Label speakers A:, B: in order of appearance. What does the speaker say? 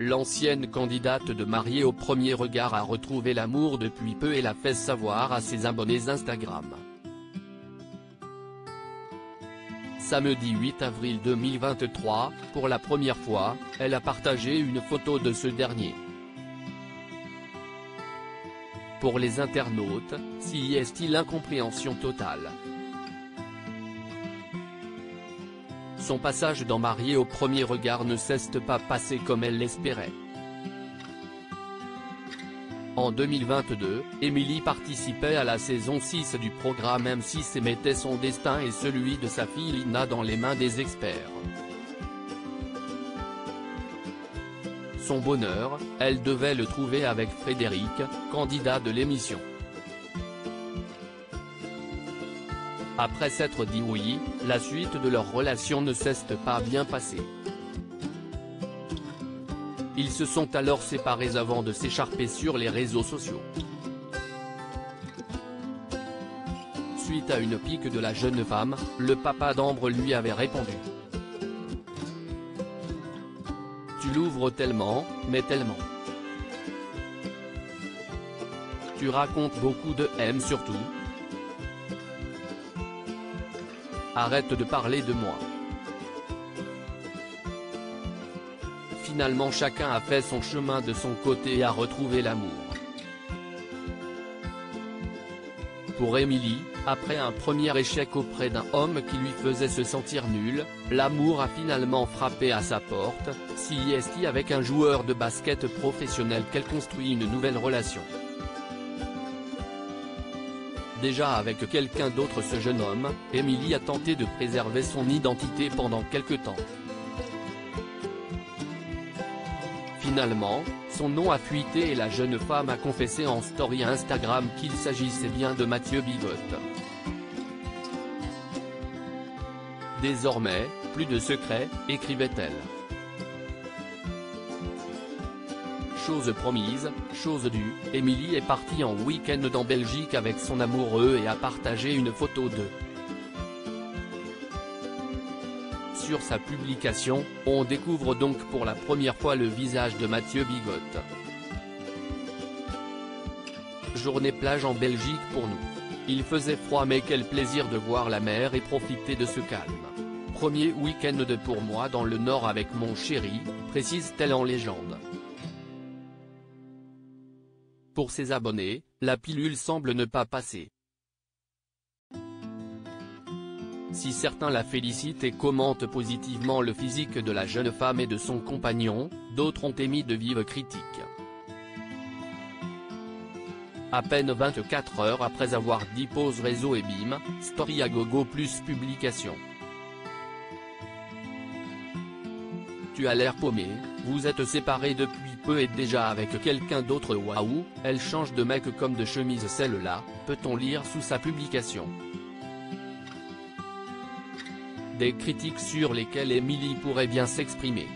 A: l'ancienne candidate de Mariée au premier regard a retrouvé l'amour depuis peu et l'a fait savoir à ses abonnés Instagram. Samedi 8 avril 2023, pour la première fois, elle a partagé une photo de ce dernier. Pour les internautes, s'y est-il l'incompréhension totale. Son passage dans Mariée au premier regard ne s'est pas passé comme elle l'espérait. En 2022, Émilie participait à la saison 6 du programme M6 et mettait son destin et celui de sa fille Lina dans les mains des experts. Son bonheur, elle devait le trouver avec Frédéric, candidat de l'émission. Après s'être dit oui, la suite de leur relation ne s'est pas bien passée. Ils se sont alors séparés avant de s'écharper sur les réseaux sociaux. Suite à une pique de la jeune femme, le papa d'Ambre lui avait répondu: Tu l'ouvres tellement, mais tellement. Tu racontes beaucoup de M surtout. Arrête de parler de moi. Finalement chacun a fait son chemin de son côté et a retrouvé l'amour. Pour Émilie, après un premier échec auprès d'un homme qui lui faisait se sentir nulle, l'amour a finalement frappé à sa porte, si est avec un joueur de basket professionnel qu'elle construit une nouvelle relation. Déjà avec quelqu'un d'autre, ce jeune homme, Émilie a tenté de préserver son identité pendant quelque temps. Finalement, son nom a fuité et la jeune femme a confessé en story Instagram qu'il s'agissait bien de Mathieu Bigotte. Désormais, plus de secrets, écrivait-elle. Chose promise, chose due, Émilie est partie en week-end en Belgique avec son amoureux et a partagé une photo d'eux. Sur sa publication, on découvre donc pour la première fois le visage de Mathieu Bigotte. Journée plage en Belgique pour nous. Il faisait froid mais quel plaisir de voir la mer et profiter de ce calme. Premier week-end pour moi dans le Nord avec mon chéri, précise-t-elle en légende. Pour ses abonnés, la pilule semble ne pas passer. Si certains la félicitent et commentent positivement le physique de la jeune femme et de son compagnon, d'autres ont émis de vives critiques. À peine 24 heures après avoir dit pause réseau et bim, story à gogo plus publication. Tu as l'air paumé, vous êtes séparés depuis peu et déjà avec quelqu'un d'autre, waouh, elle change de mec comme de chemise celle-là, peut-on lire sous sa publication. Des critiques sur lesquelles Émilie pourrait bien s'exprimer.